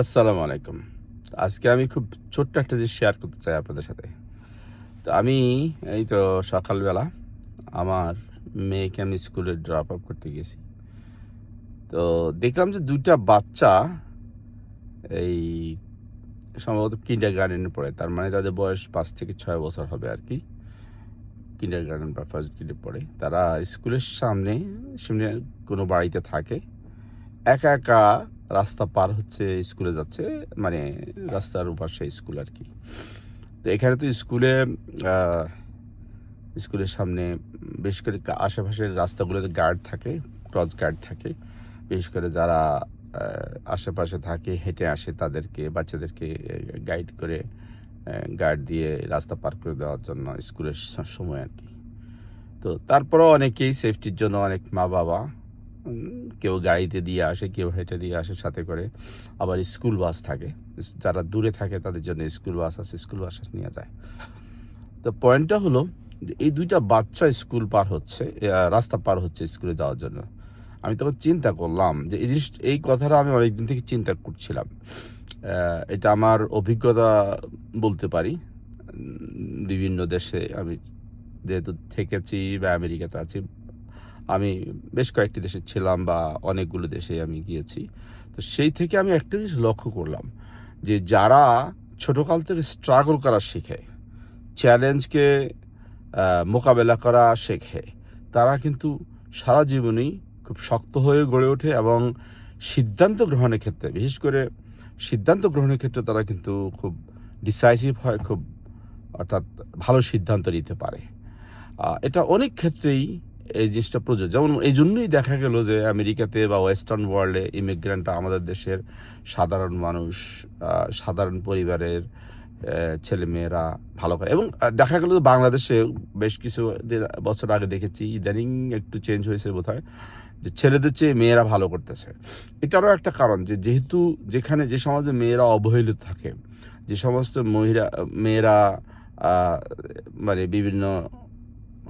আসসালামু আলাইকুম। আজকে আমি খুব ছোট্ট একটা জিনিস শেয়ার করতে চাই আপনাদের সাথে। তো আমি এই তো সকালবেলা আমার মেয়েকে আমি স্কুলে ড্রপ আপ করতে গেছি। তো দেখলাম যে ২ টা বাচ্চা এই সম্ভবত কিন্ডারগার্টেনে পড়ে। তার মানে তাদের বয়স ৫ থেকে ৬ বছর হবে আরকি। কিন্ডারগার্টেন বা ফার্স্ট গ্রেডে পড়ে। তারা স্কুলের সামনে কোনো বাড়িতে থাকে। একা, একা রাস্তা পার হচ্ছে, স্কুলে যাচ্ছে। মানে রাস্তার ওপাশে স্কুল আরকি। তো এখানে তো আ স্কুলের সামনে বিশেষ করে আশেপাশের রাস্তাগুলোতে গার্ড থাকে, ক্রস গার্ড থাকে। বিশেষ করে যারা আ আশেপাশে থাকে, হেঁটে আসে তাদেরকে, বাচ্চাদেরকে গাইড করে গার্ড দিয়ে রাস্তা পার করে দেওয়ার জন্য স্কুলের সময় আরকি। তো তারপরেও অনেকেই সেফটির জন্য অনেক মা-বাবা কেউ গাড়িতে দিয়ে আসে, কেউ হেঁটে দিয়ে আসে সাথে করে। আবার স্কুল বাস থাকে। যারা দূরে থাকে তাদের জন্য স্কুল বাস আছে, স্কুল বাস নিয়ে যায়। তো পয়েন্টটা হলো যে এই ২ টা বাচ্চা স্কুল পার হচ্ছে, রাস্তা পার হচ্ছে স্কুলে যাওয়ার জন্য। আমি তখন চিন্তা করলাম যে এই কথাটা আমি অনেকদিন থেকে চিন্তা করছিলাম। এটা আমার অভিজ্ঞতা বলতে পারি। বিভিন্ন দেশে আমি যেহেতু থেকেছি বা আমেরিকাতে আছি, আমি বেশ কয়েকটি দেশে ছিলাম বা অনেকগুলো দেশে আমি গিয়েছি। তো সেই থেকে আমি একটা জিনিস লক্ষ্য করলাম যে যারা ছোটকাল থেকে স্ট্রাগল করা শিখে, চ্যালেঞ্জকে মোকাবেলা করা শেখে, তারা কিন্তু সারা জীবনেই খুব শক্ত হয়ে গড়ে ওঠে এবং সিদ্ধান্ত গ্রহণের ক্ষেত্রে, বিশেষ করে সিদ্ধান্ত গ্রহণের ক্ষেত্রে তারা কিন্তু খুব ডিসাইসিভ হয়, খুব অর্থাৎ ভালো সিদ্ধান্ত নিতে পারে। এটা অনেক ক্ষেত্রেই এই জিনিসটা প্রযোজ্য। যেমন এইজন্যই দেখা গেল যে আমেরিকাতে বা ওয়েস্টার্ন ওয়ার্ল্ডে ইমিগ্রেন্টরা আমাদের দেশের সাধারণ মানুষ, সাধারণ পরিবারের ছেলেমেয়েরা ভালো করে এবং দেখা গেল যে বাংলাদেশে বেশ কিছু বছর আগে দেখেছি, ইদানিং একটু চেঞ্জ হয়েছে বোধহয়, যে ছেলেদের চেয়ে মেয়েরা ভালো করতেছে। এটারও একটা কারণ যেহেতু যে সমাজে মেয়েরা অবহেলিত থাকে, যে সমস্ত মেয়েরা আ মানে বিভিন্ন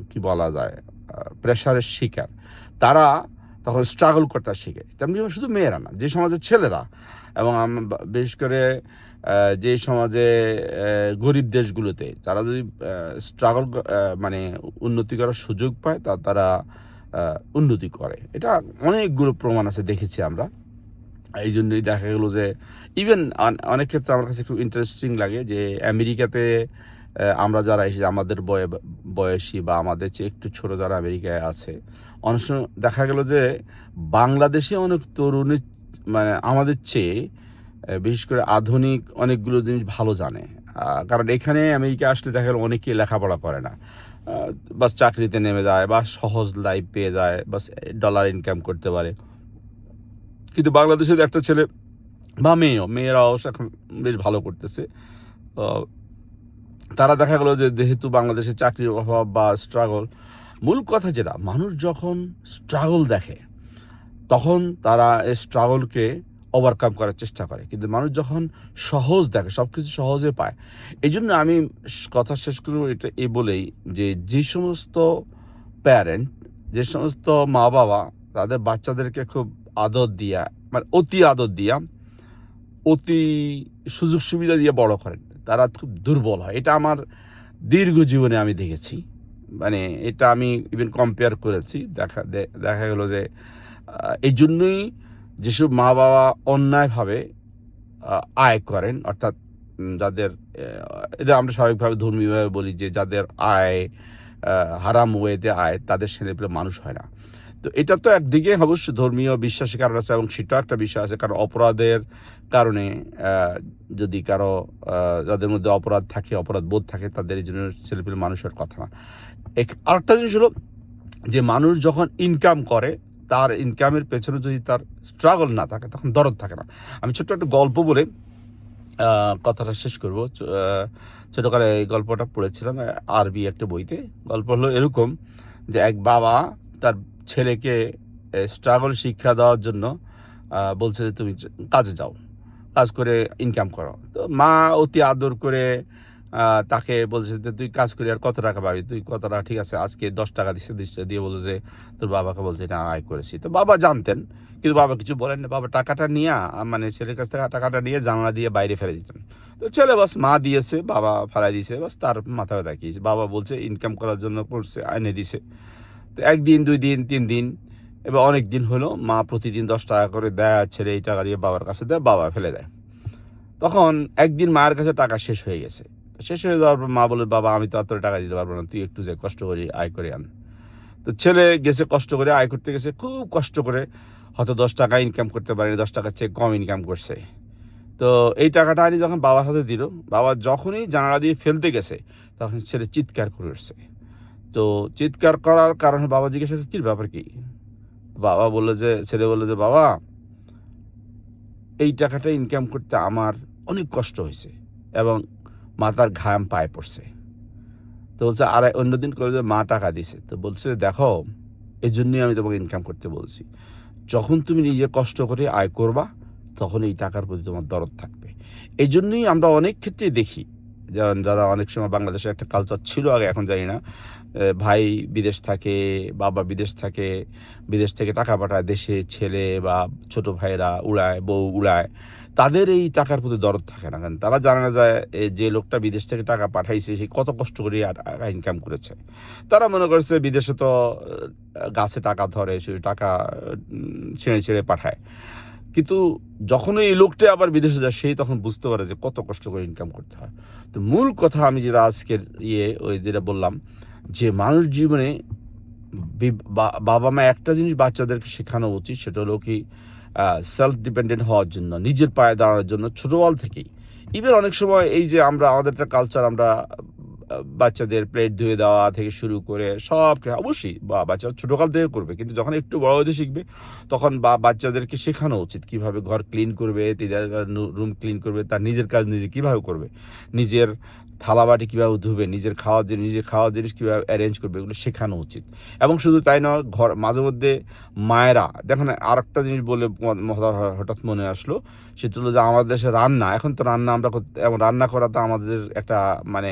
কি বলা যায় প্রেশারের শিকার, তারা তখন স্ট্রাগল করতে শিখে। তেমনি শুধু মেয়েরা না, যে সমাজের ছেলেরা এবং বিশেষ করে যে সমাজে গরিব দেশগুলোতে তারা যদি স্ট্রাগল মানে উন্নতি করার সুযোগ পায় তারা উন্নতি করে। এটা অনেকগুলো প্রমাণ আছে, দেখেছি আমরা। এইজন্যই দেখা গেল যে ইভেন অনেক ক্ষেত্রে আমার কাছে খুব ইন্টারেস্টিং লাগে যে আমেরিকাতে আমরা যারা এসেছি, আমাদের বয়সী বা আমাদের চেয়ে একটু ছোট যারা আমেরিকায় আছে, অনেক সময় দেখা গেল যে বাংলাদেশে অনেক তরুণী মানে আমাদের চেয়ে বিশেষ করে আধুনিক অনেকগুলো জিনিস ভালো জানে। কারণ এখানে আমেরিকা আসলে দেখা গেল অনেকেই লেখাপড়া করে না। বাস চাকরিতে নেমে যায় বা সহজ লাইফ পেয়ে যায়, বাস ডলার ইনকাম করতে পারে। কিন্তু বাংলাদেশের একটা ছেলে বা মেয়েরাও এখন বেশ ভালো করতেছে। আ তারা দেখা গেল যে যেহেতু বাংলাদেশে চাকরির অভাব বা স্ট্রাগল, মূল কথা যেটা, মানুষ যখন স্ট্রাগল দেখে তখন তারা এই স্ট্রাগলকে ওভারকাম করার চেষ্টা করে। কিন্তু মানুষ যখন সহজ দেখে, সবকিছু সহজে পায়। এইজন্য আমি কথা শেষ করব এই বলেই যে সমস্ত প্যারেন্ট, যে সমস্ত মা-বাবা তাদের বাচ্চাদেরকে খুব আদর দিয়া, মানে অতি আদর দিয়া, অতি সুযোগ সুবিধা দিয়ে বড় করেন, তারা খুব দুর্বল হয়। এটা আমার দীর্ঘ জীবনে আমি দেখেছি। মানে এটা আমি ইভেন কম্পেয়ার করেছি। দেখা গেল যে এইজন্যই যেসব মা-বাবা অন্যায়ভাবে আ আয় করেন, অর্থাৎ যাদের এটা আমরা স্বাভাবিকভাবে ধর্মীয়ভাবে বলি যে যাদের আয় আ হারাম ওয়েতে আয়, তাদের ছেলেপেলে মানুষ হয় না। তো এটা তো একদিকে অবশ্য ধর্মীয় বিশ্বাসের কারণ আছে এবং সেটাও একটা বিষয় আছে। কারণ অপরাধের কারণে আ যদি কারো যাদের মধ্যে অপরাধ থাকে, অপরাধ বোধ থাকে, তাদের এই জন্য ছেলেপেলে মানুষ হওয়ার কথা না। আরেকটা জিনিস হলো যে মানুষ যখন ইনকাম করে, তার ইনকামের পেছনে যদি তার স্ট্রাগল না থাকে, তখন দরদ থাকে না। আমি ছোট্ট একটা গল্প বলে আ কথাটা শেষ করব। ছোটকালে এই গল্পটা পড়েছিলাম আরবি একটা বইতে। গল্প হলো এরকম যে এক বাবা তার ছেলেকে স্ট্রাগল শিক্ষা দেওয়ার জন্য বলছে যে, "তুমি কাজে যাও। কাজ করে ইনকাম করো।" তো মা অতি আদর করে তাকে বলছে যে, "তুই কাজ করে আর কত টাকা পাবি? তুই কত টাকা, ঠিক আছে আজকে ৳১০ দিছে।" দিয়ে বলল যে, "তোর বাবাকে বলছে এটা আয় করেছি।" তো বাবা জানতেন। কিন্তু বাবা কিছু বলেন না, বাবা টাকাটা নিয়ে মানে ছেলের কাছ থেকে টাকাটা নিয়ে জানালা দিয়ে বাইরে ফেলে দিতেন। তো ছেলে বাস মা দিয়েছে, বাবা ফেলাই দিয়েছে, বাস তার মাথায় দেখিয়েছে, বাবা বলছে ইনকাম করার জন্য করছে, এনে দিছে। তো 1 দিন 2 দিন 3 দিন এবার অনেক দিন হলো, মা প্রতিদিন 10 টাকা করে দেয়, ছেলে এই টাকা দিয়ে বাবার কাছে দেয়, বাবা ফেলে দেয়। তখন একদিন মায়ের কাছে টাকা শেষ হয়ে গেছে। শেষ হয়ে যাওয়ার পর মা বলে, বাবা আমি তো এত টাকা দিতে পারবো না, তুই একটু যে কষ্ট করে আয় করে আন। তো ছেলে গেছে, কষ্ট করে আয় করতে গেছে, খুব কষ্ট করে, হয়তো 10 টাকা ইনকাম করতে পারেনি, 10 টাকার চেয়ে কম ইনকাম করছে। তো এই টাকাটা আনি যখন বাবার হাতে দিল, বাবা যখনই জানালা দিয়ে ফেলতে গেছে তখন ছেলে চিৎকার করে উঠছে। তো চিৎকার করার কারণে বাবা জিজ্ঞেস করছে, কি ব্যাপার কি? বাবা বললো যে, ছেলে বললো যে, বাবা এই টাকাটা ইনকাম করতে আমার অনেক কষ্ট হয়েছে এবং মাথার ঘাম পায়ে পড়ছে। তো বলছে, আর অন্যদিন করে যে মা টাকা দিছে, তো বলছে দেখো এই জন্যই আমি তোমাকে ইনকাম করতে বলছি, যখন তুমি নিজে কষ্ট করে আয় করবা তখন এই টাকার প্রতি তোমার দরদ থাকবে। এই জন্যই আমরা অনেক ক্ষেত্রেই দেখি, যেমন যারা অনেক সময় বাংলাদেশে একটা কালচার ছিল আগে, এখন জানি না, ভাই বিদেশ থাকে, বাবা বিদেশ থাকে, বিদেশ থেকে টাকা পাঠায় দেশে, ছেলে বা ছোট ভাইরা উড়ায়, বউ উড়ায়, তাদের এই টাকার প্রতি দরদ থাকে না, কারণ তারা জানা যায় যে লোকটা বিদেশ থেকে টাকা পাঠাইছে সে কত কষ্ট করে টাকা ইনকাম করেছে। তারা মনে করছে বিদেশে তো গাছে টাকা ধরে, শুধু টাকা ছেড়ে ছেড়ে পাঠায়। কিন্তু যখন এই লোকটা আবার বিদেশে যায়, সেই তখন বুঝতে পারে যে কত কষ্ট করে ইনকাম করতে হয়। তো মূল কথা আমি যেটা আজকের ওই যেটা বললাম, যে মানুষ জীবনে বাবা মা একটা জিনিস বাচ্চাদেরকে শেখানো উচিত, সেটা হলো কি সেলফ ডিপেন্ডেন্ট হওয়ার জন্য, নিজের পায়ে দাঁড়ানোর জন্য ছোটবেলা থেকেই। ইভেন অনেক সময় এই যে আমরা আমাদের একটা কালচার, আমরা বাচ্চাদের প্লেট ধুয়ে দেওয়া থেকে শুরু করে সব, অবশ্যই বাচ্চা ছোটকাল থেকে করবে, কিন্তু যখন একটু বড় হতে শিখবে তখন বাচ্চাদেরকে শেখানো উচিত কিভাবে ঘর ক্লিন করবে, রুম ক্লিন করবে, তার নিজের কাজ নিজে কিভাবে করবে, নিজের থালাবাটি কীভাবে ধুবে, নিজের খাওয়ার জিনিস কীভাবে অ্যারেঞ্জ করবে, এগুলো শেখানো উচিত। এবং শুধু তাই নয়, ঘর মাঝে মধ্যে মায়েরা দেখেন, আর একটা জিনিস বলে হঠাৎ মনে আসলো, সেটা হলো যে আমাদের দেশে রান্না, এখন তো রান্না আমরা এবং রান্না করা তো আমাদের একটা মানে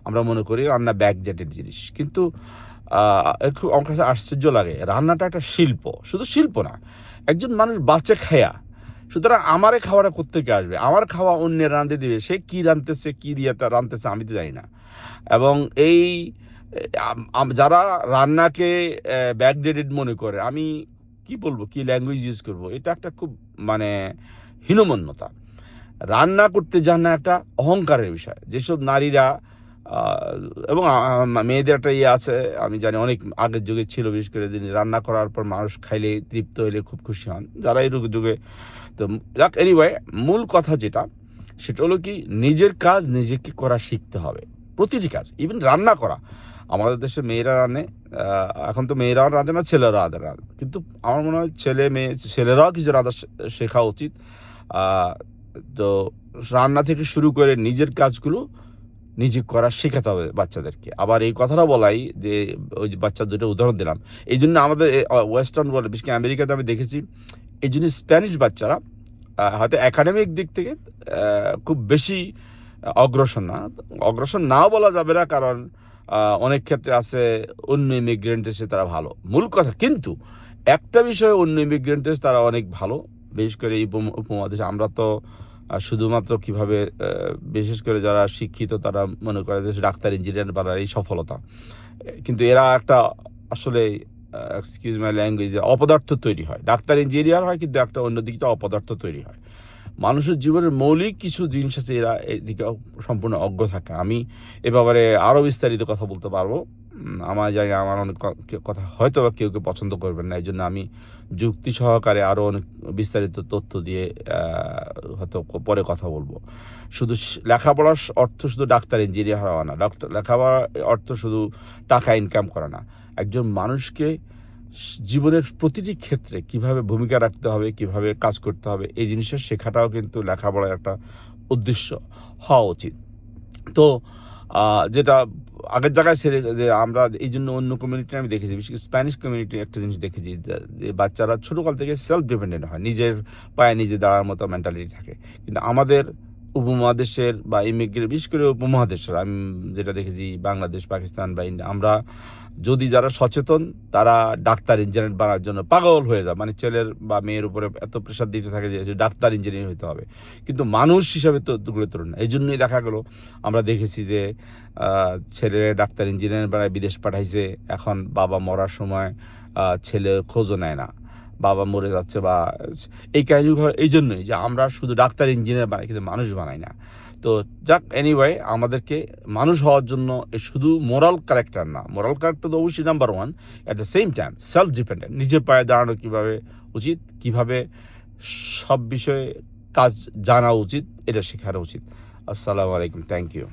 আমরা মনে করি রান্না ব্যাকডেটেড জিনিস, কিন্তু একটু আমার কাছে আশ্চর্য লাগে, রান্নাটা একটা শিল্প, শুধু শিল্প না, একজন মানুষ বাঁচে খায়া। সুতরাং আমারে খাওয়াটা কোত্থেকে আসবে, আমার খাওয়া অন্যের রাঁধতে দিবে, সে কি রাঁধতেছে, কি দিয়ে রাঁধতেছে আমি তো জানি না। এবং এই যারা রান্নাকে ব্যাকডেটেড মনে করে, আমি কি বলবো, কি ল্যাঙ্গুয়েজ ইউজ করবো, এটা একটা খুব মানে হীনমন্যতা। রান্না করতে যান না একটা অহংকারের বিষয়। যেসব নারীরা এবং মেয়েদের একটা আছে, আমি জানি অনেক আগের যুগে ছিল, বিশেষ করে যিনি রান্না করার পর মানুষ খাইলে তৃপ্ত হইলে খুব খুশি হন, যারা এই যুগে। তো যাক, এনিওয়ে, মূল কথা যেটা, সেটা হলো কি নিজের কাজ নিজেকে করা শিখতে হবে, প্রতিটি কাজ, ইভেন রান্না করা। আমাদের দেশে মেয়েরা রাঁধে, এখন তো মেয়েরাও রাঁধে না, ছেলেরা রাঁধে, কিন্তু আমার মনে হয় ছেলেরাও কিছু রাঁধা শেখা উচিত। তো রান্না থেকে শুরু করে নিজের কাজগুলো নিজে করা শেখাতে হবে বাচ্চাদেরকে। আবার এই কথাটা বলাই যে ওই যে বাচ্চা দুটো উদাহরণ দিলাম, এই জন্য আমাদের ওয়েস্টার্ন ওয়ার্ল্ড, বিশেষ করে আমেরিকাতে আমি দেখেছি, এই জন্য স্প্যানিশ বাচ্চারা হয়তো একাডেমিক দিক থেকে খুব বেশি অগ্রসর নাও বলা যাবে না, কারণ অনেক ক্ষেত্রে আছে অন্য ইমিগ্রেন্ট এসে তারা ভালো, মূল কথা। কিন্তু একটা বিষয়ে অন্য ইমিগ্রেন্ট এসে তারা অনেক ভালো, বিশেষ করে এই উপমহাদেশে। আমরা তো শুধুমাত্র কিভাবে, বিশেষ করে যারা শিক্ষিত তারা মনে করে যে ডাক্তার ইঞ্জিনিয়ার বানার এই সফলতা, কিন্তু এরা একটা আসলে এক্সকিউজ মাই ল্যাঙ্গুয়েজ, অপদার্থ তৈরি হয়। ডাক্তার ইঞ্জিনিয়ার হয় কিন্তু একটা অন্যদিকে অপদার্থ তৈরি হয়। মানুষের জীবনের মৌলিক কিছু জিনিস আছে, এরা এদিকে সম্পূর্ণ অজ্ঞ থাকে। আমি এ ব্যাপারে আরও বিস্তারিত কথা বলতে পারবো, আমার জানি আমার অনেক কথা হয়তো বা কেউ পছন্দ করবেন না, এই জন্য আমি যুক্তি সহকারে আরও অনেক বিস্তারিত তথ্য দিয়ে হয়তো পরে কথা বলবো। শুধু লেখাপড়ার অর্থ শুধু ডাক্তার ইঞ্জিনিয়ার হওয়া না, লেখাপড়ার অর্থ শুধু টাকা ইনকাম করা না, একজন মানুষকে জীবনের প্রতিটি ক্ষেত্রে কিভাবে ভূমিকা রাখতে হবে, কিভাবে কাজ করতে হবে, এই জিনিসের শেখাটাও কিন্তু লেখাপড়ার একটা উদ্দেশ্য হওয়া উচিত। তো যেটা আগের জায়গায় ছেড়ে যে আমরা এই জন্য অন্য কমিউনিটি আমি দেখেছি, বিশেষ করে স্প্যানিশ কমিউনিটি একটা জিনিস দেখেছি, যে বাচ্চারা ছোটোকাল থেকে সেলফ ডিপেন্ডেন্ট হয়, নিজের পায়ে নিজে দাঁড়ার মতো মেন্টালিটি থাকে। কিন্তু আমাদের উপমহাদেশের বা বিশেষ করে উপমহাদেশের আমি যেটা দেখেছি, বাংলাদেশ, পাকিস্তান বা ইন্ডিয়া, আমরা যদি যারা সচেতন তারা ডাক্তার ইঞ্জিনিয়ার বানার জন্য পাগল হয়ে যায়, মানে ছেলের বা মেয়ের উপরে এত প্রেশার দিতে থাকে যে ডাক্তার ইঞ্জিনিয়ার হতে হবে, কিন্তু মানুষ হিসাবে তো গুরুত্বপূর্ণ না। এই জন্যই দেখা গেলো আমরা দেখেছি যে ছেলে ডাক্তার ইঞ্জিনিয়ার বানায় বিদেশ পাঠাইছে, এখন বাবা মরার সময় ছেলে খোঁজও নেয় না, বাবা মরে যাচ্ছে বা এই কাহিনীগুলো এই জন্যই যে আমরা শুধু ডাক্তার ইঞ্জিনিয়ার বানাই কিন্তু মানুষ বানাই না। তো যাক, এনিওয়ে, আমাদেরকে মানুষ হওয়ার জন্য শুধু মোরাল ক্যারেক্টার না, মোরাল ক্যারেক্টার তো অবশ্যই number one, at the same time self dependent, নিজের পায়ে দাঁড়ানো কীভাবে উচিত, কীভাবে সব বিষয়ে কাজ জানা উচিত, এটা শেখানো উচিত। আসসালামু আলাইকুম, থ্যাংক ইউ।